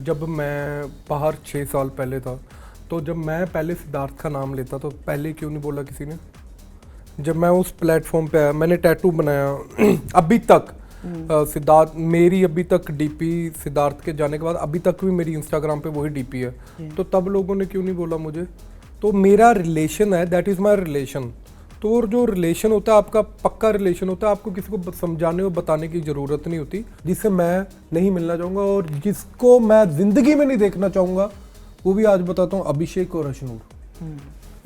जब मैं बाहर 6 साल पहले था, तो जब मैं पहले सिद्धार्थ का नाम लेता तो पहले क्यों नहीं बोला किसी ने? जब मैं उस प्लेटफॉर्म पे आया, मैंने टैटू बनाया अभी तक सिद्धार्थ, मेरी अभी तक डीपी सिद्धार्थ के जाने के बाद अभी तक भी मेरी इंस्टाग्राम पे वही डीपी है। तो तब लोगों ने क्यों नहीं बोला मुझे? तो मेरा रिलेशन है, दैट इज़ माई रिलेशन। तो और जो रिलेशन होता है आपका पक्का रिलेशन होता है, आपको किसी को समझाने और बताने की ज़रूरत नहीं होती। जिससे मैं नहीं मिलना चाहूँगा और जिसको मैं ज़िंदगी में नहीं देखना चाहूँगा, वो भी आज बताता हूँ, अभिषेक और अशनूर।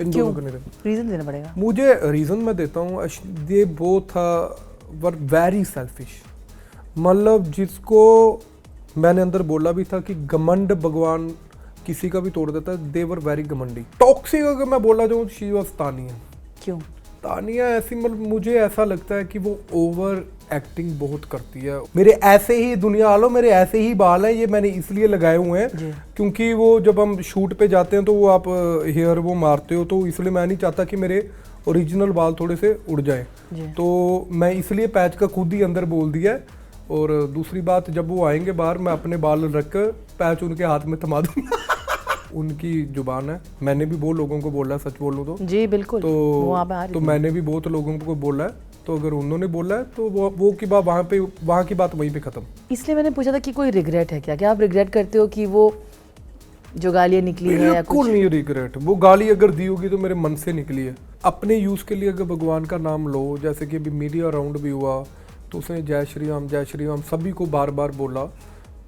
इन दोनों को नहीं देखना। रीज़न देना पड़ेगा मुझे रीज़न मैं देता हूँ, they both were very selfish. मतलब जिसको मैंने अंदर बोला भी था कि घमंड भगवान किसी का भी तोड़ देता है, दे वर वेरी घमंडी। टॉक्सिक अगर मैं बोला जाऊँ, शी वाज तानिया। क्यों? तानिया ऐसी, मतलब मुझे ऐसा लगता है कि वो ओवर एक्टिंग बहुत करती है। मेरे ऐसे ही दुनिया हालो, मेरे ऐसे ही बाल हैं, ये मैंने इसलिए लगाए हुए हैं क्योंकि वो जब हम शूट पे जाते हैं तो वो आप हेयर वो मारते हो, तो इसलिए मैं नहीं चाहता कि मेरे ओरिजिनल बाल थोड़े से उड़ जाए। तो मैं इसलिए पैच का खुद ही अंदर बोल दिया है। और दूसरी बात, जब वो आएंगे बाहर, मैं अपने बाल रख कर पैच उनके हाथ में थमा दूंगा। उनकी जुबान है, मैंने भी बहुत लोगों को बोला है, सच बोलूं तो जी बिल्कुल। तो मैंने भी बहुत लोगों को बोला है, तो अगर उन्होंने बोला है तो वो की बात वहाँ की बात वहीं पे खत्म। इसलिए मैंने पूछा था कि कोई रिग्रेट है क्या आप रिग्रेट करते हो कि वो जो गालियाँ निकली है या कुछ? नहीं रिग्रेट, वो गाली अगर दी होगी तो मेरे मन से निकली है। अपने यूज़ के लिए अगर भगवान का नाम लो, जैसे कि अभी मीडिया राउंड भी हुआ तो उसने जय श्री राम सभी को बार बार बोला,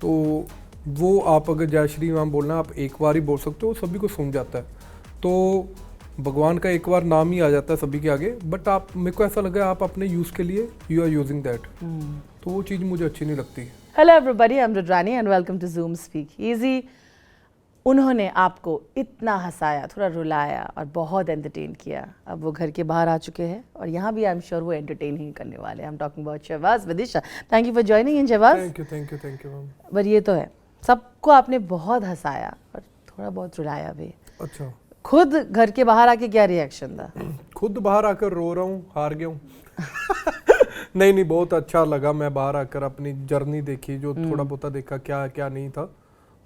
तो वो आप अगर जय श्री राम बोलना आप एक बार ही बोल सकते हो, सभी को सुन जाता है। तो भगवान का एक बार नाम ही आ जाता है सभी के आगे। बट आप, मेरे को ऐसा लगा आप अपने यूज़ के लिए यू आर यूजिंग दैट, तो वो चीज़ मुझे अच्छी नहीं लगती। Hello everybody, I am Rudrani and welcome to Zoom speak easy. उन्होंने आपको इतना हंसाया, थोड़ा रुलाया और बहुत एंटरटेन किया। अब वो घर के बाहर आ चुके हैं और यहाँ भी आई एम श्योर वो एंटरटेन ही करने वाले हैं। I am talking about Shehbaz Vidisha. Thank you for joining in Shehbaz. Thank you ma'am. पर ये तो है, सबको आपने बहुत हंसाया और थोड़ा बहुत रुलाया भी। अच्छा, खुद घर के बाहर आके क्या रिएक्शन था? खुद बाहर आकर रो रहा हूँ, हार गया हूँ। नहीं, बहुत अच्छा लगा। मैं बाहर आकर अपनी जर्नी देखी, जो थोड़ा बहुत देखा क्या क्या नहीं था,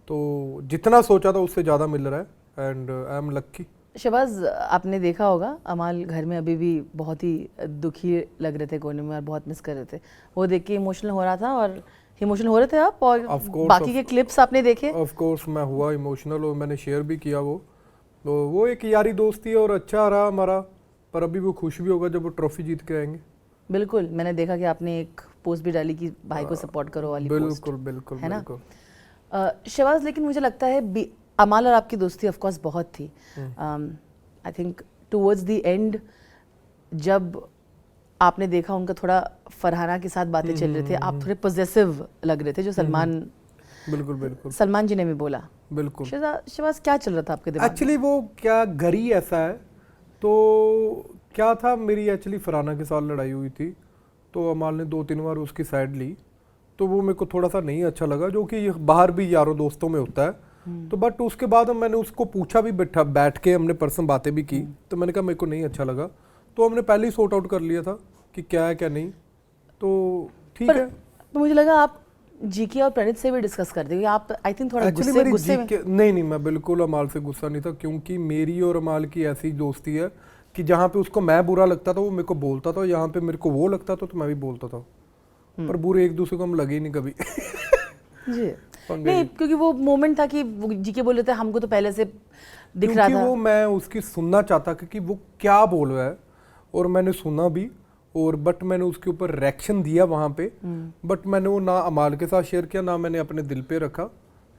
तो जितना सोचा था उससे ज़्यादा मिल रहा है एंड आई एम लक्की। शहबाज, आपने देखा होगा अमाल घर में अभी भी बहुत ही दुखी लग रहे थे कोने में और बहुत मिस कर रहे थे। वो देख के इमोशनल हो रहा था और इमोशनल हो रहे थे आप, और बाकी के क्लिप्स आपने देखे? ऑफ कोर्स मैं हुआ इमोशनल और मैंने शेयर भी किया वो एक यारी दोस्ती है और अच्छा रहा हमारा। पर अभी वो खुश भी होगा जब वो ट्रॉफी जीत के आएंगे। बिल्कुल, मैंने देखा कि आपने एक पोस्ट भी डाली कि भाई को सपोर्ट करो वाली बिल्कुल पोस्ट, बिल्कुल है ना? शहबाज, लेकिन मुझे लगता है अमाल और आपकी दोस्ती ऑफ कोर्स बहुत थी। I think towards the end जब आपने देखा उनका थोड़ा फरहाना के साथ बातें चल रहे थे, आप थोड़े पॉजिटिव लग रहे थे, जो बिल्कुल सलमान जी ने भी बोला। बिल्कुल। शहबाज, क्या चल रहा था आपके दिमाग में? एक्चुअली वो क्या घर ही ऐसा है, तो क्या था, मेरी एक्चुअली फरहाना के साथ लड़ाई हुई थी, तो अमाल ने 2-3 बार उसकी साइड ली, तो वो मेरे को थोड़ा सा नहीं अच्छा लगा, जो कि बाहर भी यारों दोस्तों में होता है। तो बट उसके बाद मैंने उसको पूछा भी, बैठ के हमने पर्सनल बातें भी की, तो मैंने कहा मेरे को नहीं अच्छा लगा, तो हमने पहले ही सॉर्ट आउट कर लिया था कि क्या है क्या नहीं, तो ठीक है। तो मुझे लगा आप जीके और प्रणीत से भी डिस्कस कर देंगे आप। आई थिंक थोड़ा गुस्से में। नहीं, मैं बिल्कुल अमाल से गुस्सा नहीं था, क्योंकि मेरी और अमाल की ऐसी दोस्ती है कि जहाँ पे उसको मैं बुरा लगता था वो मेरे को बोलता था, यहाँ पे मेरे को वो लगता था तो मैं भी बोलता था, पर बुरे एक दूसरे को हम लगे ही नहीं कभी। जी नहीं, क्योंकि वो मोमेंट था कि जीके बोल रहे थे, हमको तो पहले से दिख रहा था। वो मैं उसकी सुनना चाहता कि वो क्या बोल रहा है, और मैंने सुना भी, और बट मैंने उसके ऊपर रिएक्शन दिया वहाँ पे, बट मैंने वो ना अमाल के साथ शेयर किया, ना मैंने अपने दिल पे रखा।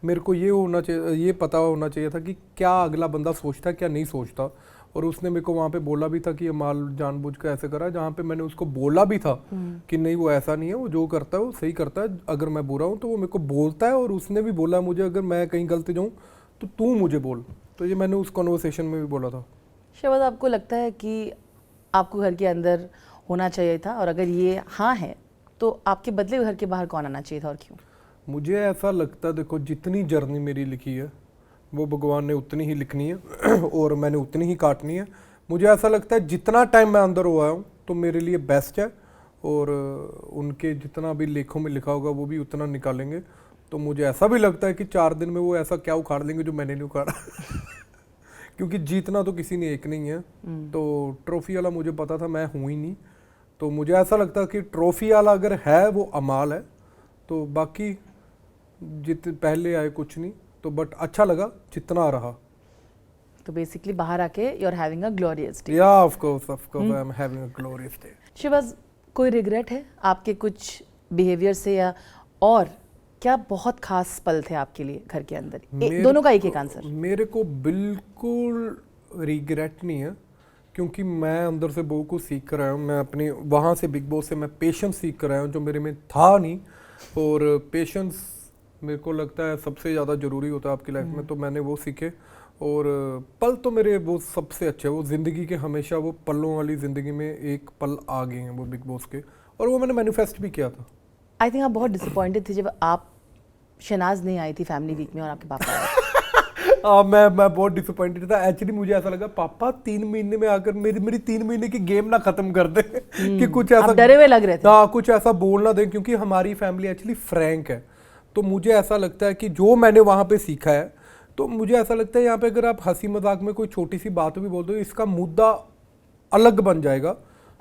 मेरे को ये पता होना चाहिए था कि क्या अगला बंदा सोचता क्या नहीं सोचता, और उसने मेरे को वहाँ पे बोला भी था कि अमाल जानबूझ कर ऐसे करा, जहाँ पे मैंने उसको बोला भी था कि नहीं वो ऐसा नहीं है, वो जो करता है वो सही करता है, अगर मैं बुरा हूँ तो वो मेरे को बोलता है, और उसने भी बोला मुझे अगर मैं कहीं गलत जाऊँ तो तू मुझे बोल, तो ये मैंने उस कॉन्वर्सेशन में भी बोला था। शहबाज, आपको लगता है कि आपको घर के अंदर होना चाहिए था, और अगर ये हाँ है तो आपके बदले घर के बाहर कौन आना चाहिए था और क्यों? मुझे ऐसा लगता है, देखो जितनी जर्नी मेरी लिखी है वो भगवान ने उतनी ही लिखनी है और मैंने उतनी ही काटनी है। मुझे ऐसा लगता है जितना टाइम मैं अंदर हुआ हूँ तो मेरे लिए बेस्ट है, और उनके जितना भी लेखों में लिखा होगा वो भी उतना निकालेंगे। तो मुझे ऐसा भी लगता है कि 4 दिन में वो ऐसा क्या उखाड़ लेंगे जो मैंने नहीं उखाड़ा क्योंकि जीतना तो किसी ने एक नहीं है। तो ट्रॉफी वाला मुझे पता था मैं हूँ ही नहीं, तो मुझे ऐसा लगता कि ट्रॉफी वाला अगर है वो अमाल है, तो बाकी जित पहले आए कुछ नहीं, तो बट अच्छा लगा जितना रहा। तो बेसिकली बाहर आके you are having a glorious day. Yeah of course I am having a glorious day. शिवज, कोई रिग्रेट है आपके कुछ बिहेवियर से, या और क्या बहुत खास पल थे आपके लिए घर के अंदर? दोनों का एक आंसर। मेरे को बिल्कुल रिग्रेट नहीं है, क्योंकि मैं अंदर से बहुत कुछ सीख कर आया हूँ। मैं अपनी वहाँ से बिग बॉस से मैं पेशेंस सीख कर आया हूँ जो मेरे में था नहीं, और पेशेंस मेरे को लगता है सबसे ज़्यादा ज़रूरी होता है आपकी लाइफ में, तो मैंने वो सीखे। और पल तो मेरे वो सबसे अच्छे, वो ज़िंदगी के हमेशा वो पलों वाली ज़िंदगी में एक पल आ गए हैं वो बिग बॉस के, और वो मैंने मैनिफेस्ट भी किया था। आई थिंक आप बहुत डिसअपॉइंटेड थे जब आप शहनाज नहीं आई थी फैमिली वीक में और आपके पापा आए। मैं बहुत डिसअपॉइंटेड था एक्चुअली। मुझे ऐसा लगा पापा 3 महीने में आकर मेरी 3 महीने की गेम ना खत्म कर दे कि कुछ ऐसा डरे हुए लग रहे थे। हाँ, कुछ ऐसा बोल ना दे, क्योंकि हमारी फैमिली एक्चुअली फ्रैंक है। तो मुझे ऐसा लगता है कि जो मैंने वहाँ पे सीखा है, तो मुझे ऐसा लगता है यहाँ पे अगर आप हंसी मजाक में कोई छोटी सी बात भी बोल दो, इसका मुद्दा अलग बन जाएगा।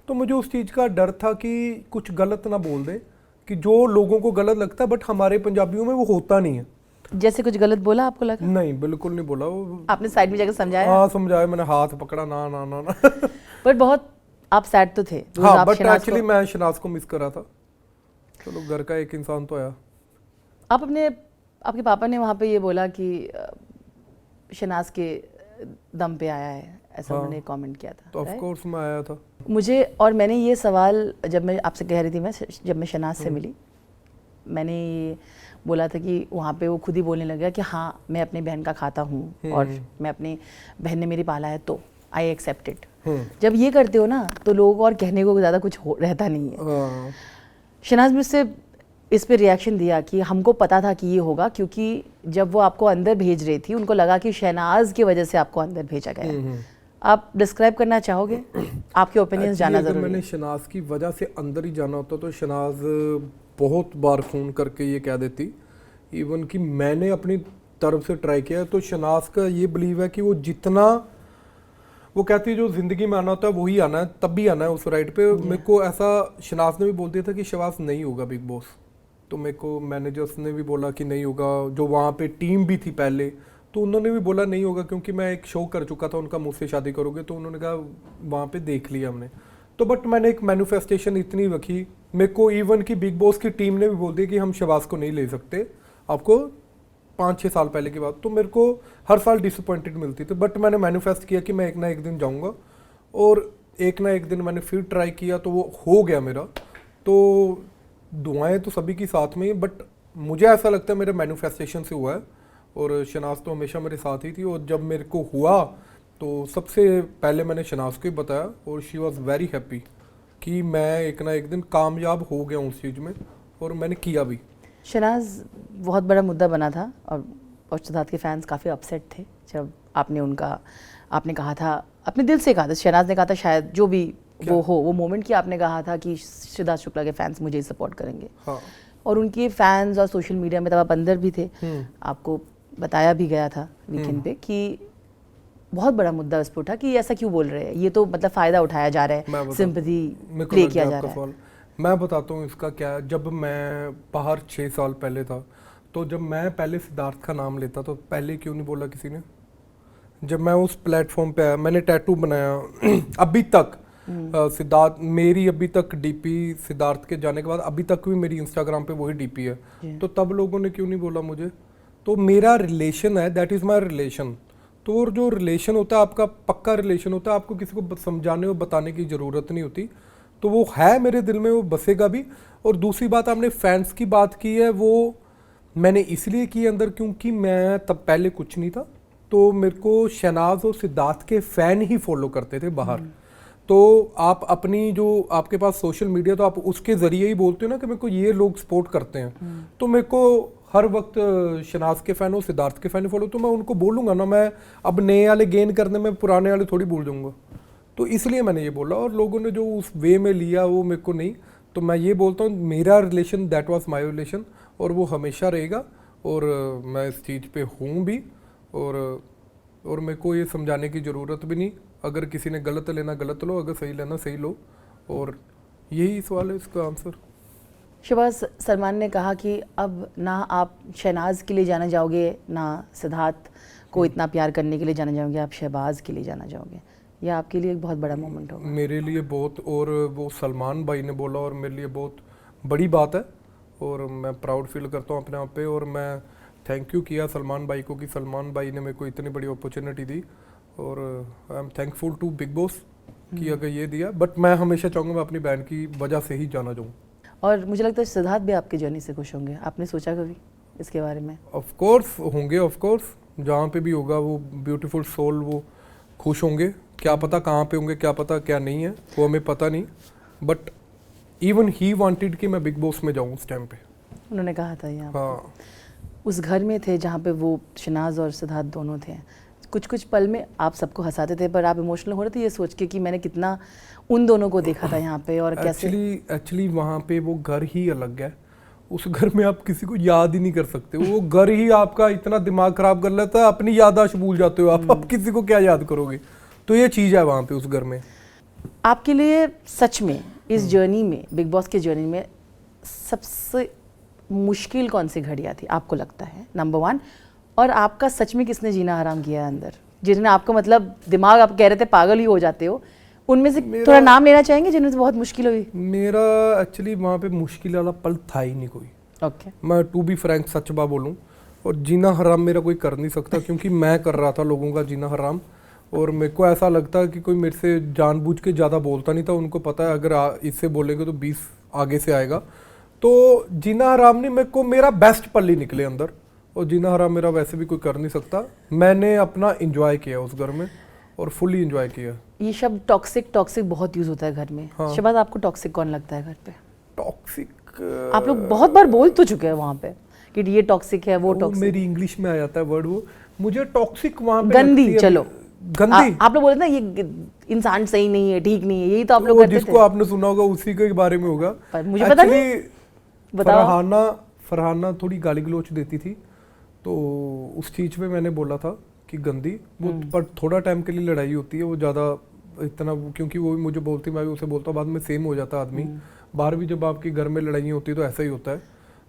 तो मुझे उस चीज़ का डर था कि कुछ गलत ना बोल दे, कि जो लोगों को गलत लगता है बट हमारे पंजाबियों में वो होता नहीं है। जैसे कुछ गलत बोला आपको लगा? नहीं, बिल्कुल नहीं बोला। वो आपने साइड में जाकर समझाया? हाँ, समझाया मैंने, हाथ पकड़ा, ना ना ना ना बट बहुत आप सैड तो थे। हाँ, बट एक्चुअली मैं शनाज को मिस कर रहा था। चलो, घर का एक इंसान तो आया। आप आपके पापा ने वहाँ पे ये बोला कि शनाज के दम पे आया है, ऐसा हाँ, उन्होंने कमेंट किया था। तो ऑफ कोर्स मैं आया था। मुझे, और मैंने ये सवाल जब मैं आपसे कह रही थी, जब मैं शनाज से मिली, मैंने ये बोला था कि वहाँ पे वो खुद ही बोलने लगा कि हाँ मैं अपनी बहन का खाता हूँ और मैं अपनी बहन ने मेरी पाला है तो आई एक्सेप्ट इट। जब ये करते हो ना तो लोगों और कहने को ज़्यादा कुछ रहता नहीं है। शनाज मुझसे इस पे रिएक्शन दिया कि हमको पता था कि ये होगा, क्योंकि जब वो आपको अंदर भेज रही थी उनको लगा कि शहनाज की वजह से आपको अंदर भेजा गया। आप डिस्क्राइब करना चाहोगे? आपके ओपिनियंस जानना जरूरी है। मैंने शनाज की वजह से अंदर ही जाना होता तो शनाज बहुत बार फ़ोन करके ये कह देती, इवन कि मैंने अपनी तरफ से ट्राई किया। तो शनाज का ये बिलीव है कि वो जितना वो कहती है जो ज़िंदगी में आना होता है वही आना है, तब भी आना है उस राइड पे। मेरे को ऐसा शनाज ने भी बोल दिया था कि शहबाज नहीं होगा बिग बॉस, तो मेरे को मैनेजर्स ने भी बोला कि नहीं होगा। जो वहाँ पे टीम भी थी पहले, तो उन्होंने भी बोला नहीं होगा, क्योंकि मैं एक शो कर चुका था उनका, मुझसे शादी करोगे, तो उन्होंने कहा वहाँ पे देख लिया हमने। तो बट मैंने एक मैनिफेस्टेशन इतनी रखी, मेरे को इवन की बिग बॉस की टीम ने भी बोल दिया कि हम शहबाज को नहीं ले सकते आपको, 5-6 साल पहले की बात। तो मेरे को हर साल डिसअपॉइंटेड मिलती थी, बट मैंने मैनिफेस्ट किया कि मैं एक ना एक दिन जाऊँगा, और एक ना एक दिन मैंने फिर ट्राई किया तो वो हो गया मेरा। तो दुआएं तो सभी की साथ में ही, बट मुझे ऐसा लगता है मेरे मैनिफेस्टेशन से हुआ है, और शनाज तो हमेशा मेरे साथ ही थी। और जब मेरे को हुआ तो सबसे पहले मैंने शनाज को ही बताया, और शी वॉज वेरी हैप्पी कि मैं एक ना एक दिन कामयाब हो गया उस चीज़ में, और मैंने किया भी। शनाज बहुत बड़ा मुद्दा बना था, और सिद्धार्थ के फैंस काफ़ी अपसेट थे जब आपने कहा था, अपने दिल से कहा था, शनाज ने कहा था शायद जो भी वो हो वो मोमेंट कि आपने कहा था कि सिद्धार्थ शुक्ला के फैंस मुझे ही सपोर्ट करेंगे। हाँ। और उनके फैंस और सोशल मीडिया में तब आप अंदर भी थे, आपको बताया भी गया था वीकेंड पे कि बहुत बड़ा मुद्दा उस पर उठा कि ऐसा क्यों बोल रहे हैं, ये तो मतलब फ़ायदा उठाया जा रहा है, सिंपैथी प्ले किया जा रहा है। मैं बताता हूँ इसका क्या। जब मैं बाहर 6 साल पहले था, तो जब मैं पहले सिद्धार्थ का नाम लेता तो पहले क्यों नहीं बोला किसी ने? जब मैं उस प्लेटफॉर्म पे आया, मैंने टैटू बनाया अभी तक सिद्धार्थ, मेरी अभी तक डीपी सिद्धार्थ के जाने के बाद अभी तक भी मेरी इंस्टाग्राम पे वही डीपी है। तो तब लोगों ने क्यों नहीं बोला मुझे? तो मेरा रिलेशन है, दैट इज़ माई रिलेशन। तो जो रिलेशन होता है आपका पक्का रिलेशन होता है, आपको किसी को समझाने और बताने की ज़रूरत नहीं होती। तो वो है मेरे दिल में, वो बसेगा भी। और दूसरी बात, आपने फैंस की बात की है, वो मैंने इसलिए की अंदर क्योंकि मैं तब पहले कुछ नहीं था, तो मेरे को शहनाज और सिद्धार्थ के फ़ैन ही फॉलो करते थे बाहर। तो आप अपनी जो आपके पास सोशल मीडिया, तो आप उसके ज़रिए ही बोलते हो ना कि मेरे को ये लोग सपोर्ट करते हैं। तो मेरे को हर वक्त शहनाज के फ़ैन हो, सिद्धार्थ के फ़ैन फॉलो, तो मैं उनको बोलूँगा ना, मैं अब नए वाले गेन करने में पुराने वाले थोड़ी भूल जाऊँगा। तो इसलिए मैंने ये बोला, और लोगों ने जो उस वे में लिया वो मेरे को नहीं। तो मैं ये बोलता हूँ मेरा relation that was my relation, और वो हमेशा रहेगा। और मैं इस चीज़ पे हूँ भी, और मेरे को ये समझाने की ज़रूरत भी नहीं। अगर किसी ने गलत लेना गलत लो, अगर सही लेना सही लो, और यही सवाल है इसका आंसर। शहबाज, सलमान ने कहा कि अब ना आप शहनाज के लिए जाना जाओगे, ना सिद्धार्थ को इतना प्यार करने के लिए जाना जाओगे, आप शहबाज के लिए जाना जाओगे। यह आपके लिए एक बहुत बड़ा मोमेंट होगा। मेरे लिए बहुत, और वो सलमान भाई ने बोला, और मेरे लिए बहुत बड़ी बात है, और मैं प्राउड फील करता हूँ अपने आप पे। और मैं थैंक यू किया सलमान भाई को कि सलमान भाई ने मेरे को इतनी बड़ी अपॉर्चुनिटी दी, और I am thankful to Bigg Boss कि अगर ये दिया। बट मैं हमेशा चाहूँगा मैं अपनी बहन की वजह से ही जाना चाहूँ। और मुझे लगता है सिद्धार्थ भी आपकी जर्नी से खुश होंगे। आपने सोचा कभी इसके बारे में? ऑफ कोर्स होंगे, ऑफ कोर्स जहाँ पे भी होगा वो ब्यूटीफुल सोल, वो खुश होंगे। क्या पता कहाँ पे होंगे, क्या पता क्या नहीं है, वो हमें पता नहीं। बट इवन ही वांटेड कि मैं बिग बॉस में जाऊँ उस टाइम पे। उन्होंने कहा था ये आपको? हाँ। उस घर में थे जहाँ पे वो शहनाज और सिद्धार्थ दोनों थे। कुछ कुछ पल में आप सबको हंसाते थे, पर आप इमोशनल हो रहे थे ये सोच के कि मैंने कितना उन दोनों को देखा था यहाँ पे, और कैसे। एक्चुअली वहाँ पे वो घर ही अलग है। उस घर में आप किसी को याद ही नहीं कर सकते। वो घर ही आपका इतना दिमाग खराब कर लेता है, अपनी याददाश्त भूल जाते हो आप। अब किसी को क्या याद करोगे? तो ये चीज़ है वहाँ पे उस घर में। आपके लिए सच में इस जर्नी में, बिग बॉस की जर्नी में, सबसे मुश्किल कौन सी घड़ियाँ थी आपको लगता है, नंबर 1? और आपका सच में किसने जीना हराम किया है अंदर, जिन्हें आपको मतलब दिमाग, आप कह रहे थे पागल ही हो जाते हो, उनमें से थोड़ा नाम लेना चाहेंगे जिनमें से बहुत मुश्किल हुई? मेरा एक्चुअली वहाँ पे मुश्किल वाला पल था ही नहीं कोई। ओके। मैं टू बी फ्रैंक सच बात बोलूँ, और जीना हराम मेरा कोई कर नहीं सकता, क्योंकि मैं कर रहा था लोगों का जीना हराम। और मेरे को ऐसा लगता है कि कोई मेरे से जानबूझ के ज़्यादा बोलता नहीं था। उनको पता है अगर इससे बोलेंगे तो 20 आगे से आएगा। तो जीना हराम नहीं, मेरे को मेरा बेस्ट पल ही निकले अंदर, और जीना हराम मेरा वैसे भी कोई कर नहीं सकता। मैंने अपना इंजॉय किया उस घर में, और फुली इंजॉय किया। ये शब्द टॉक्सिक बहुत यूज होता है घर में। हाँ। शहबाज, आपको टॉक्सिक कौन लगता है घर पे? टॉक्सिक आप लोग बहुत बार बोल तो चुके हैं वहाँ पे कि ये टॉक्सिक है, वो टॉक्सिक। मेरी इंग्लिश में आ जाता है वर्ड वो। मुझे टॉक्सिक वहाँ पे गंदी, चलो गंदी। आप लोग बोले ना ये इंसान सही नहीं है, ठीक नहीं है, यही तो आप लोग करते थे। जिसको आपने सुना होगा उसी के बारे में होगा। पर मुझे पता नहीं। बताओ। फरहाना थोड़ी गाली गलोच देती थी, तो उस चीज पे मैंने बोला था कि गंदी वो। पर थोड़ा टाइम के लिए लड़ाई होती है, वो ज़्यादा इतना, क्योंकि वो भी मुझे बोलती, मैं भी उसे बोलता, बाद में सेम हो जाता आदमी। बाहर भी जब आपके घर में लड़ाई होती है तो ऐसा ही होता है।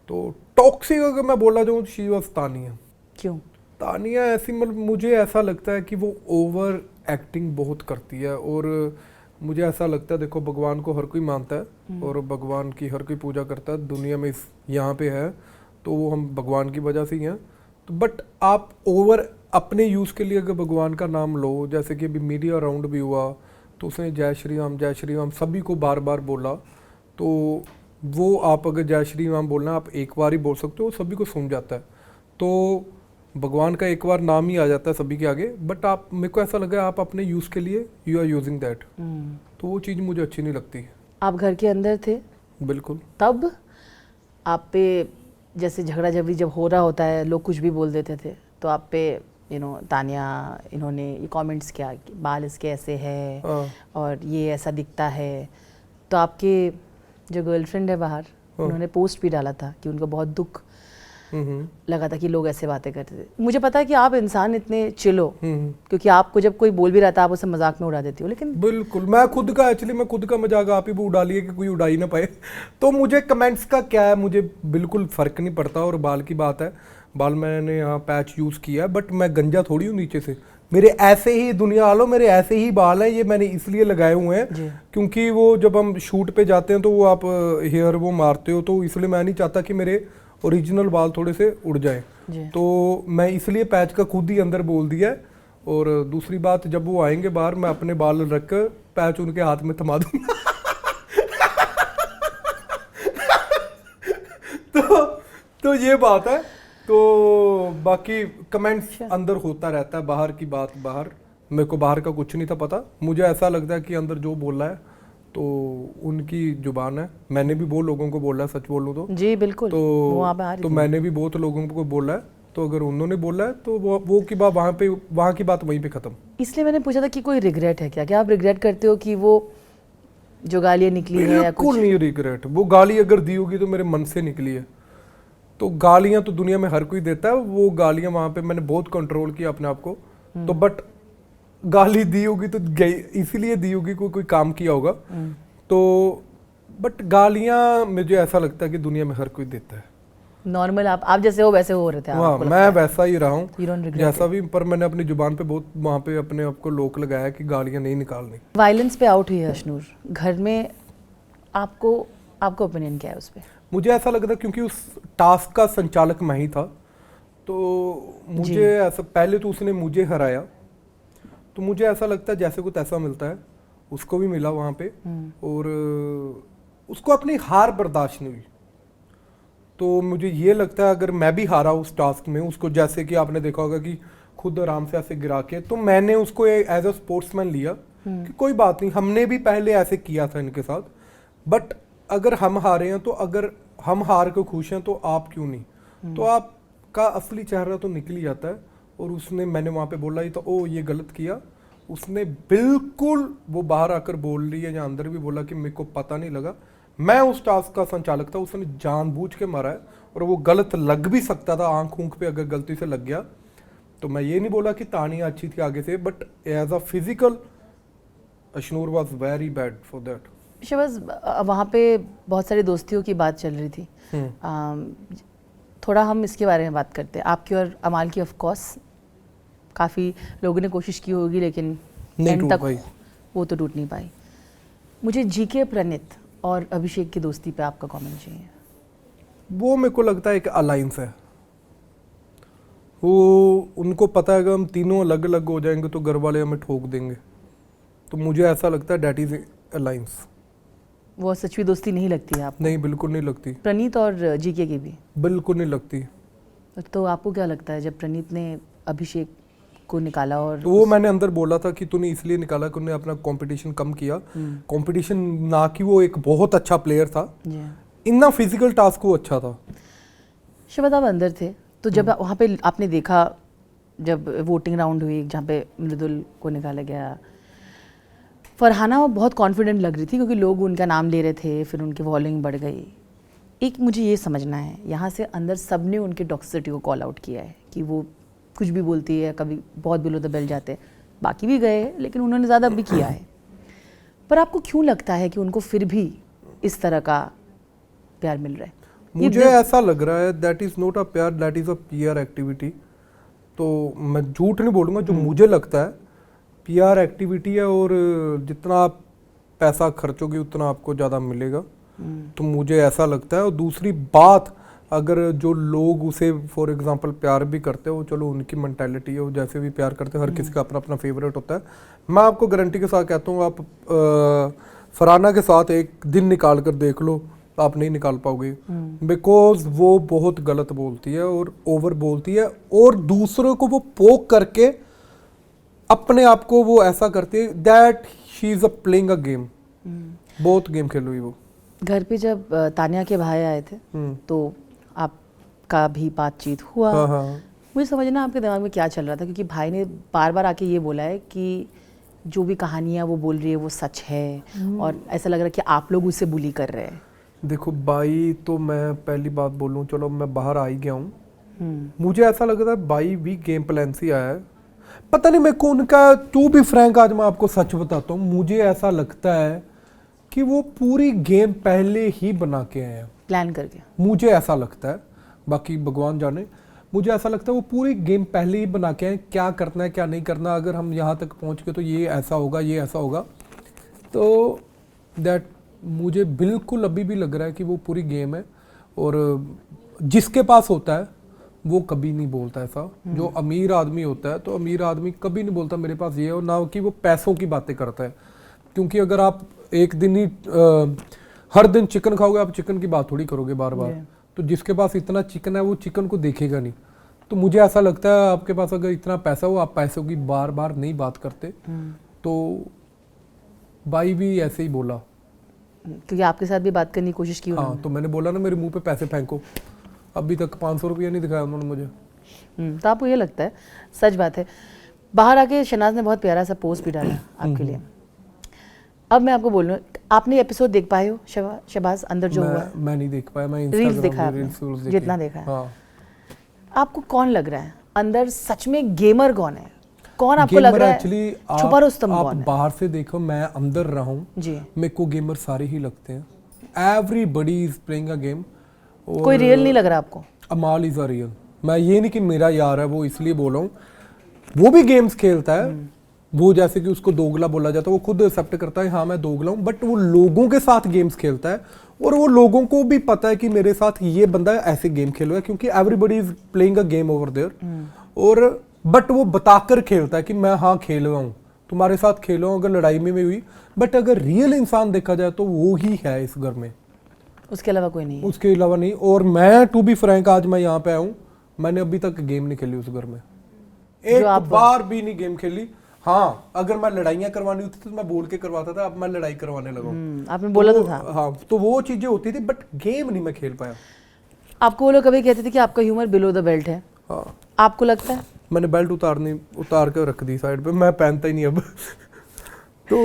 तो टॉक्सिक अगर मैं बोला जाऊँ, शी वाज तानिया। क्यों? तानिया ऐसी, मतलब मुझे ऐसा लगता है कि वो ओवर एक्टिंग बहुत करती है। और मुझे ऐसा लगता है, देखो भगवान को हर कोई मानता है, और भगवान की हर कोई पूजा करता है दुनिया में, इस यहाँ पे है तो वो हम भगवान की वजह से ही हैं। तो बट आप ओवर अपने यूज़ के लिए अगर भगवान का नाम लो, जैसे कि अभी मीडिया राउंड भी हुआ तो उसने जय श्री राम सभी को बार बार बोला। तो वो आप अगर जय श्री राम बोलना आप एक बार ही बोल सकते हो, सभी को सुन जाता है। तो भगवान का एक बार नाम ही आ जाता है सभी के आगे। बट आप, मेरे को ऐसा लगा आप अपने यूज़ के लिए यू आर यूजिंग दैट, तो वो चीज़ मुझे अच्छी नहीं लगती। आप घर के अंदर थे? बिल्कुल। तब आप पे जैसे झगड़ा झगड़ी जब हो रहा होता है, लोग कुछ भी बोल देते थे, तो आप पे तानिया इन्होंने ये कमेंट्स किया कि बाल इसके ऐसे है और ये ऐसा दिखता है। तो आपके जो गर्लफ्रेंड है बाहर, उन्होंने पोस्ट भी डाला था कि उनको बहुत दुख लगा था कि लोग ऐसे बातें करते थे। मुझे पता है कि आप इंसान इतने चिलो, क्योंकि आपको जब कोई बोल भी रहा था आप उसे मजाक में उड़ा देती हो, लेकिन बिल्कुल मैं खुद का मजाक आप ही वो उड़ा लिए कि कोई उड़ा ही ना पाए। तो मुझे कमेंट्स का क्या है, मुझे बिल्कुल फर्क नहीं पड़ता। और बाल की बात है, बाल मैंने यहाँ पैच यूज़ किया, बट मैं गंजा थोड़ी हूँ नीचे से। मेरे ऐसे ही दुनिया आलो, मेरे ऐसे ही बाल हैं। ये मैंने इसलिए लगाए हुए हैं क्योंकि वो जब हम शूट पे जाते हैं तो वो आप हेयर वो मारते हो, तो इसलिए मैं नहीं चाहता कि मेरे ओरिजिनल बाल थोड़े से उड़ जाए। तो मैं इसलिए पैच का खुद ही अंदर बोल दिया। और दूसरी बात, जब वो आएंगे बाहर, मैं अपने बाल रख कर पैच उनके हाथ में थमा दूंगा। तो ये बात है। तो बाकी कमेंट्स अंदर होता रहता है, बाहर की बात बाहर। मेरे को बाहर का कुछ नहीं था पता। मुझे ऐसा लगता है कि अंदर जो बोला है तो उनकी जुबान है। मैंने भी बहुत लोगों को बोला है, सच बोलूं तो। जी बिल्कुल। तो मैंने भी बहुत लोगों को बोला है, तो अगर उन्होंने बोला है तो वो की बात वहाँ की बात वहीं पे खत्म। इसलिए मैंने पूछा था कि कोई रिग्रेट है क्या आप रिग्रेट करते हो कि वो जो गालियाँ निकली है या कुछ? बिल्कुल नहीं रिग्रेट। वो गाली अगर दी होगी तो मेरे मन से निकली है। तो गालियां तो दुनिया में हर कोई देता है, वो गालियां वहां पे मैंने बहुत कंट्रोल किया अपने आप को। तो बट गाली दी होगी तो इसीलिए दी होगी, कोई काम किया होगा। तो बट गालियां मुझे ऐसा लगता है कि दुनिया में हर कोई देता है। नॉर्मल आप जैसे हो वैसे हो रहे थे हाँ, मैं वैसा ही रहा You don't हूँ regret जैसा भी, पर मैंने अपनी जुबान पे बहुत वहाँ पे अपने आप को लोक लगाया कि गालियाँ नहीं निकालनी। वायलेंस पे आउट हुई है अशनूर, घर में आपको ओपिनियन क्या है उस पर? मुझे ऐसा लग रहा क्योंकि उस टास्क का संचालक मैं ही था, तो मुझे ऐसा, पहले तो उसने मुझे हराया, तो मुझे ऐसा लगता है जैसे कुछ ऐसा मिलता है उसको भी मिला वहाँ पे, और उसको अपनी हार बर्दाश्त नहीं हुई। तो मुझे ये लगता है अगर मैं भी हारा उस टास्क में, उसको जैसे कि आपने देखा होगा कि खुद आराम से ऐसे गिरा के, तो मैंने उसको एज अ स्पोर्ट्समैन लिया कि कोई बात नहीं, हमने भी पहले ऐसे किया था इनके साथ, बट अगर हम हारे हैं तो अगर हम हार को खुश हैं तो आप क्यों नहीं, तो आपका असली चेहरा तो निकल ही जाता है। और उसने, मैंने वहाँ पे बोला ही तो ओ ये गलत किया, उसने बिल्कुल वो बाहर आकर बोल रही है या अंदर भी बोला कि मेरे को पता नहीं लगा, मैं उस टास्क का संचालक था, उसने जानबूझ के मारा है और वो गलत लग भी सकता था, आंख ऊँख पे अगर गलती से लग गया तो मैं ये नहीं बोला कि तानिया अच्छी थी आगे से, but as a physical Ashnoor was very bad for that. Shehbaz, वहाँ पे बहुत सारी दोस्तियों की बात चल रही थी, थोड़ा हम इसके बारे में बात करते हैं। आपकी और अमाल की ऑफ कोर्स काफ़ी लोगों ने कोशिश की होगी, लेकिन एंड तक वो तो टूट नहीं पाई। मुझे जीके प्रणीत और अभिषेक की दोस्ती पे आपका कमेंट चाहिए। वो मेरे को लगता है एक अलायंस है, वो उनको पता है कि हम तीनों अलग अलग हो जाएंगे तो घर वाले हमें ठोक देंगे, तो मुझे ऐसा लगता है दैट इज अलायंस। वो सच्ची दोस्ती नहीं लगती है आपको? नहीं, बिल्कुल नहीं लगती। प्रणीत और जीके की भी बिल्कुल नहीं लगती। तो आपको क्या लगता है जब प्रणीत ने अभिषेक को निकाला? और तो वो मैंने अंदर बोला था कि तूने इसलिए निकाला कि उन्होंने अपना कंपटीशन कम किया, कंपटीशन ना कि वो एक बहुत अच्छा प्लेयर था, इतना फिजिकल टास्क वो अच्छा था। शहबाज, आप अंदर थे तो जब वहाँ पे आपने देखा, जब वोटिंग राउंड हुई जहाँ पे मृदुल को निकाला गया, फरहाना बहुत कॉन्फिडेंट लग रही थी क्योंकि लोग उनका नाम ले रहे थे, फिर उनकी वॉल्यूम बढ़ गई। एक मुझे ये समझना है, यहाँ से अंदर सब ने उनके टॉक्सिसिटी को कॉल आउट किया है कि वो कुछ भी बोलती है, कभी बहुत बिलो द बेल्ट जाते हैं, बाकी भी गए लेकिन उन्होंने ज़्यादा भी किया है। पर आपको क्यों लगता है कि उनको फिर भी इस तरह का प्यार मिल रहा है? मुझे ऐसा लग रहा है दैट इज़ नॉट अ प्यार, that is a PR activity. तो मैं झूठ नहीं बोलूँगा, जो मुझे लगता है पीआर एक्टिविटी है, और जितना आप पैसा खर्चोगे उतना आपको ज़्यादा मिलेगा, तो मुझे ऐसा लगता है। और दूसरी बात, अगर जो लोग उसे फॉर एग्जांपल प्यार भी करते हो, चलो उनकी मेंटालिटी है, वो जैसे भी प्यार करते हैं, हर किसी का अपना अपना फेवरेट होता है। मैं आपको गारंटी के साथ कहता हूँ, आप फरहाना के साथ एक दिन निकाल कर देख लो, आप नहीं निकाल पाओगे, बिकॉज वो बहुत गलत बोलती है और ओवर बोलती है, और दूसरों को वो पोक करके अपने आप को वो ऐसा करती है that she is playing a game. बहुत गेम खेल हुई वो। घर पे जब तानिया के भाई आए थे तो आपका भी बातचीत हुआ। हाँ। मुझे समझना आपके दिमाग में क्या चल रहा था, क्योंकि भाई ने बार बार आके ये बोला है कि जो भी कहानियाँ वो बोल रही है वो सच है, और ऐसा लग रहा है कि आप लोग उसे बुली कर रहे हैं। देखो भाई, तो मैं पहली बात बोलूँ, चलो मैं बाहर आ ही गया हूँ, मुझे ऐसा लग रहा है भाई भी गेम प्लान से आया है। पता नहीं मेरे को उनका, टू बी फ्रैंक आज मैं आपको सच बताता हूँ, मुझे ऐसा लगता है कि वो पूरी गेम पहले ही बना के आए हैं, प्लान करके। मुझे ऐसा लगता है, बाकी भगवान जाने। मुझे ऐसा लगता है वो पूरी गेम पहले ही बना के आए, क्या करना है क्या नहीं करना, अगर हम यहाँ तक पहुँच गए तो ये ऐसा होगा, ये ऐसा होगा। तो दैट मुझे बिल्कुल अभी भी लग रहा है कि वो पूरी गेम है, और जिसके पास होता है वो कभी नहीं बोलता ऐसा। जो अमीर आदमी होता है, तो अमीर आदमी कभी नहीं बोलता मेरे पास ये हो, ना कि वो पैसों की बातें करता है। क्योंकि अगर आप एक दिन ही हर दिन चिकन खाओगे, आप चिकन की बात थोड़ी करोगे बार बार। तो जिसके पास इतना चिकन है वो चिकन को देखेगा नहीं। तो मुझे ऐसा लगता है आपके पास अगर इतना पैसा हो, आप पैसों की बार बार नहीं बात करते। तो भाई भी ऐसे ही बोला, क्योंकि आपके साथ भी बात करने की कोशिश की। हाँ, तो मैंने बोला ना मेरे मुंह पे पैसे फेंको, अभी तक 500 रुपया नहीं दिखाया उन्होंने मुझे। तो आपको ये लगता है? सच बात है। बाहर आके शहनाज ने बहुत प्यारा सा पोस्ट भी डाला आपके लिए। अब मैं आपको बोल रहा हूँ, आपने एपिसोड देख पाए हो शहबाज अंदर जो हुआ? मैं नहीं देख पाया, मैं रील्स Instagram देखा पे आपने? रील्स देखी। जितना देखा है। हाँ। आपको कौन लग रहा है अंदर सच में गेमर कौन है? कौन आपको गेमर लग रहा है एक्चुअली छुपा रुस्तम आप कौन है? बाहर से देखो, मैं अंदर रहा हूँ, जी, मेरे को गेमर सारे ही लगते हैं। Everybody is playing a game. कोई रियल नहीं लग रहा आपको? अमाल इज अ रियल। मैं ये नहीं कि मेरा यार है वो इसलिए बोल रहा हूँ, वो भी गेम्स खेलता है। वो जैसे कि उसको दोगला बोला जाता है, वो खुद एक्सेप्ट करता है हाँ मैं दोगला हूँ, बट वो लोगों के साथ गेम्स खेलता है और वो लोगों को भी पता है कि मेरे साथ ये बंदा ऐसे गेम खेल रहा है, क्योंकि everybody is playing a game over there. और बट वो बताकर खेलता है कि मैं हाँ खेल रहा हूँ, तुम्हारे साथ खेल रहा हूँ, अगर लड़ाई में भी हुई। बट अगर रियल इंसान देखा जाए तो वो ही है इस घर में, उसके अलावा कोई नहीं है। उसके अलावा नहीं। और मैं टू बी फ्रैंक, आज मैं यहाँ पे आया हूँ, मैंने अभी तक गेम नहीं खेली उस घर में, एक बार भी नहीं गेम खेली। हाँ, अगर मैं लड़ाइयाँ करवानी होती तो मैं बोल के करवाता था, अब मैं लड़ाई करवाने लगा हूँ। आपने बोला तो था। हाँ, तो वो चीजें होती थी, बट गेम नहीं मैं खेल पाया। आपको वो लोग कभी कहते थे कि आपका ह्यूमर बिलो द बेल्ट है? हाँ, आपको लगता है? मैंने बेल्ट उतार कर रख दी साइड पे, मैं पहनता ही नहीं अब। तो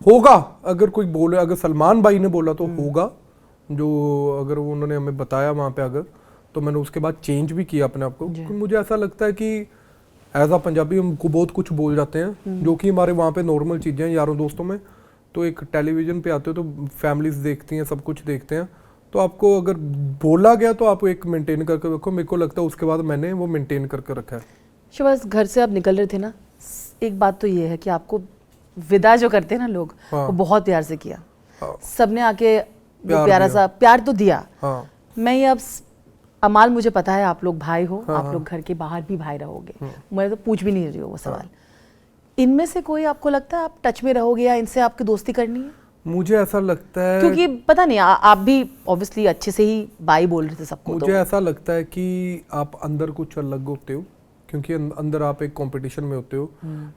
होगा, अगर कोई बोले, अगर सलमान भाई ने बोला तो होगा, जो अगर उन्होंने हमें बताया वहाँ पे अगर, तो मैंने उसके बाद चेंज भी किया अपने आप को। क्योंकि मुझे ऐसा लगता है कि एज अ पंजाबी हमको बहुत कुछ बोल जाते हैं, जो कि हमारे वहाँ पे नॉर्मल चीज़ें हैं यारों दोस्तों में। तो एक टेलीविजन पे आते हो तो फैमिलीज देखती हैं, सब कुछ देखते हैं, तो आपको अगर बोला गया तो आप एक मेंटेन करके रखो। मेरे को लगता है उसके बाद मैंने वो मेंटेन करके रखा है। शहबाज, घर से आप निकल रहे थे ना, एक बात तो ये है कि आपको विदा जो करते हैं ना लोग, हाँ। वो बहुत प्यार से किया। हाँ। सबने आके प्यार प्यारा दिया। सा प्यार तो दिया। हाँ। मैं ये अब अमाल, मुझे पता है आप लोग भाई हो, हाँ, आप लोग घर के बाहर भी भाई रहोगे, मैं तो पूछ भी नहीं रही हूँ वो सवाल। इनमें से कोई आपको लगता है आप टच में रहोगे या इनसे आपकी दोस्ती करनी है? मुझे ऐसा लगता है, क्योंकि पता नहीं, आप भी ऑब्वियसली अच्छे से ही बाई बोल रहे थे सबको। मुझे ऐसा लगता है कि आप अंदर कुछ अलग होते हो, क्योंकि अंदर आप एक कंपटीशन में होते हो।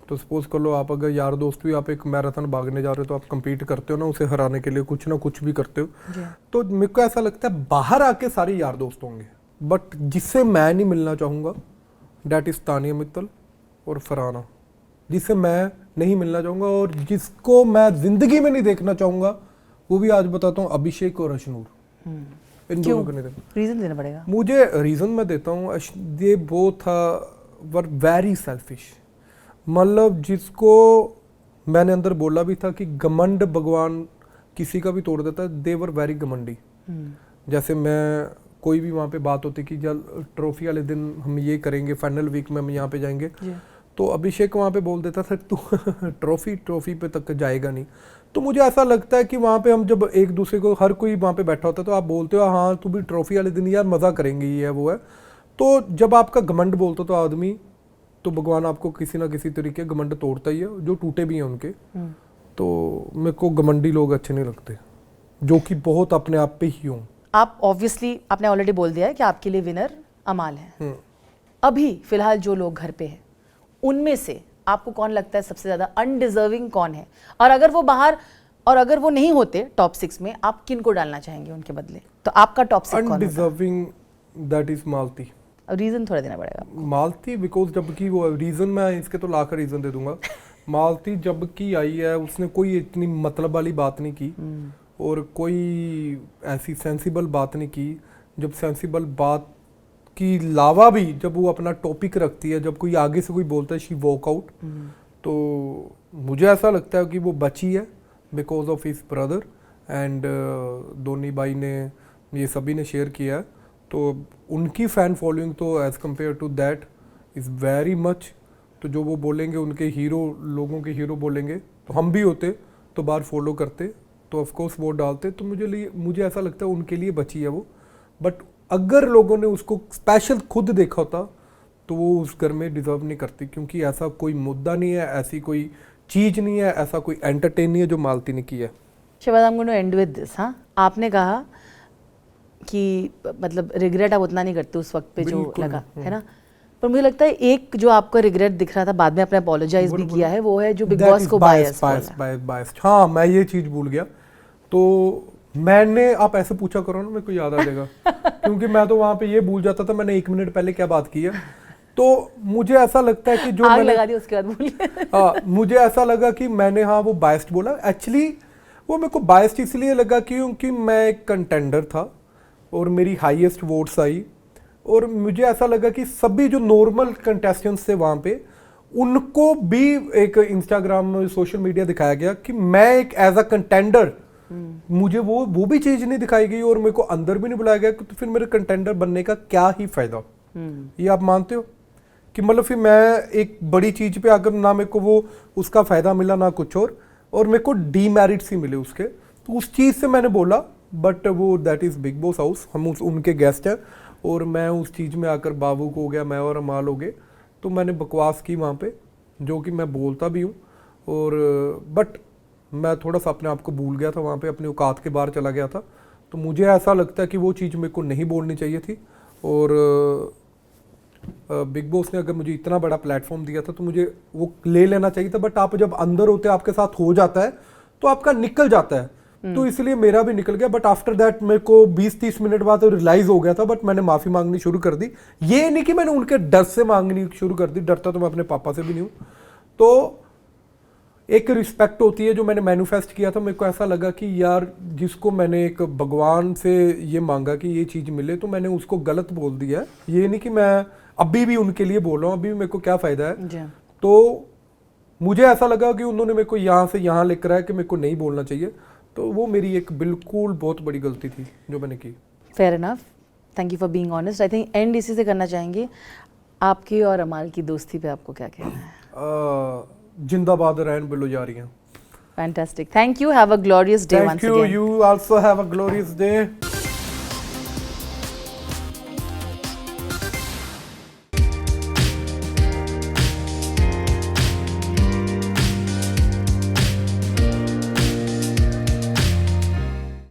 तो सपोज कर लो, आप अगर यार दोस्त भी आप एक मैराथन भागने जा रहे हो, तो आप compete करते हो ना, उसे हराने के लिए कुछ ना कुछ भी करते हो। तो मेरे को ऐसा लगता है बाहर आके सारे यार दोस्त होंगे, बट जिससे मैं नहीं मिलना चाहूँगा डैट इज तानिया मित्तल और फरहाना, जिससे मैं नहीं मिलना चाहूँगा और जिसको मैं जिंदगी में नहीं देखना चाहूँगा, वो भी आज बताता हूँ, अभिषेक और अशनूर। इन दोनों को नहीं देखना। रीजन देना पड़ेगा? मुझे रीज़न मैं देता हूँ, ये बोथ वर वेरी सेल्फिश। मतलब जिसको मैंने अंदर बोला भी था कि घमंड भगवान किसी का भी तोड़ देता है, दे वर वेरी घमंडी। जैसे मैं कोई भी वहाँ पे बात होती कि जल ट्रॉफी वाले दिन हम ये करेंगे, फाइनल वीक में हम यहाँ पे जाएंगे, तो अभिषेक वहाँ पे बोल देता था तू ट्रॉफी पे तक जाएगा नहीं। तो मुझे ऐसा लगता है कि वहाँ पे हम जब एक दूसरे को, हर कोई वहाँ पे बैठा होता है, तो आप बोलते हो हाँ तू भी ट्रॉफी वाले दिन यार मज़ा करेंगे, ये है वो है। तो जब आपका घमंड बोलते तो आदमी, तो भगवान आपको किसी ना किसी तरीके घमंड तोड़ता ही है, जो टूटे भी हैं उनके। तो मेरे को घमंडी लोग अच्छे नहीं लगते, जो कि बहुत अपने आप पे ही हों। आप ऑब्वियसली, आपने ऑलरेडी बोल दिया है कि आपके लिए विनर अमाल है। अभी फिलहाल जो लोग घर पे हैं, उनमें से आपको कौन लगता है सबसे ज्यादा अनडिजर्विंग कौन है? और अगर वो बाहर, और अगर वो नहीं होते टॉप 6 में, आप किन को डालना चाहेंगे उनके बदले? तो आपका टॉप 6 कौन होगा? अनडिजर्विंग दैट इज मालती। अब रीजन थोड़ा देना पड़ेगा। मालती बिकॉज जबकि वो रीजन, मैं इसके तो लाख रीजन दे दूंगा। मालती जब की आई है, उसने कोई इतनी मतलब वाली बात नहीं की और कोई ऐसी सेंसिबल बात नहीं की। जब सेंसिबल बात की लावा भी जब वो अपना टॉपिक रखती है, जब कोई आगे से कोई बोलता है शी वॉक आउट, तो मुझे ऐसा लगता है कि वो बची है because of his brother and Dhoni भाई ने, ये सभी ने शेयर किया है। तो उनकी फ़ैन फॉलोइंग तो as compare to that is very much. तो जो वो बोलेंगे, उनके हीरो, लोगों के हीरो बोलेंगे, तो हम भी होते तो बाहर फॉलो करते, तो ऑफकोर्स वोट डालते। तो मुझे ऐसा लगता है उनके लिए बची है वो। बट अगर लोगों ने उसको स्पेशल खुद देखा होता तो वो उस घर में डिज़र्व नहीं करती, क्योंकि ऐसा कोई मुद्दा नहीं है, ऐसी कोई चीज़ नहीं है, ऐसा कोई एंटरटेन नहीं है जो मालती ने किया है। Shehbaz, I am going to end with this. हाँ, आपने कहा कि मतलब रिग्रेट आप उतना नहीं करते उस वक्त पे जो लगा, है ना? पर मुझे लगता है एक जो आपका रिग्रेट दिख रहा था, बाद में आपने अपोलोजाइज भी किया है, वो है जो बिग बॉस को बायस। हाँ, मैं ये चीज़ भूल गया। तो मैंने, आप ऐसे पूछा करो ना, मेरे को याद आ जाएगा क्योंकि मैं तो वहाँ पे ये भूल जाता था मैंने 1 मिनट पहले क्या बात की है। तो मुझे ऐसा लगता है कि जो आग मैंने लगा दी उसके बाद बोलिए। मुझे ऐसा लगा कि मैंने हाँ वो बायस्ड बोला। एक्चुअली वो मेरे को बायस्ड इसलिए लगा क्योंकि मैं एक कंटेंडर था और मेरी हाईएस्ट वोट्स आई, और मुझे ऐसा लगा कि सभी जो नॉर्मल कंटेस्टेंट्स थे वहाँ पे उनको भी एक इंस्टाग्राम सोशल मीडिया दिखाया गया कि मैं एक एज अ कंटेंडर, मुझे वो भी चीज़ नहीं दिखाई गई और मेरे को अंदर भी नहीं बुलाया गया, तो फिर मेरे कंटेंडर बनने का क्या ही फायदा। ये आप मानते हो कि मतलब फिर मैं एक बड़ी चीज पे आकर ना मेरे को वो उसका फायदा मिला ना कुछ और मेरे को डीमेरिट्स ही मिले उसके, तो उस चीज से मैंने बोला। बट वो that is big boss house, हम उनके गेस्ट हैं और मैं उस चीज में आकर बाबू को हो गया, मैं और अमाल हो गए, तो मैंने बकवास की वहाँ पे, जो कि मैं बोलता भी हूँ। और बट मैं थोड़ा सा अपने आप को भूल गया था वहाँ पे, अपनी औकात के बाहर चला गया था, तो मुझे ऐसा लगता है कि वो चीज़ मेरे को नहीं बोलनी चाहिए थी। और बिग बॉस ने अगर मुझे इतना बड़ा प्लेटफॉर्म दिया था तो मुझे वो ले लेना चाहिए था। बट आप जब अंदर होते आपके साथ हो जाता है तो आपका निकल जाता है, तो इसलिए मेरा भी निकल गया। बट आफ्टर दैट मेरे को 20-30 मिनट बाद रियलाइज हो गया था, बट मैंने माफ़ी मांगनी शुरू कर दी। ये नहीं कि मैंने उनके डर से मांगनी शुरू कर दी, डरता तो मैं अपने पापा से भी नहीं हूँ। तो एक रिस्पेक्ट होती है जो मैंने मैनिफेस्ट किया था। मेरे को ऐसा लगा कि यार जिसको मैंने एक भगवान से ये मांगा कि ये चीज़ मिले, तो मैंने उसको गलत बोल दिया है। ये नहीं कि मैं अभी भी उनके लिए बोल रहा हूँ, अभी भी मेरे को क्या फ़ायदा है। तो मुझे ऐसा लगा कि उन्होंने मेरे को यहाँ से यहाँ लेकर आया कि मेरे को नहीं बोलना चाहिए, तो वो मेरी एक बिल्कुल बहुत बड़ी गलती थी जो मैंने की। Fair enough, thank you for being honest. I think and इसी से करना चाहेंगे, आपकी और अमाल की दोस्ती पे आपको क्या कहना है? जिंदाबाद रहन बिलो जा रही हैं। Fantastic. Thank you. Have a glorious day once Thank you. again. You also have a glorious day.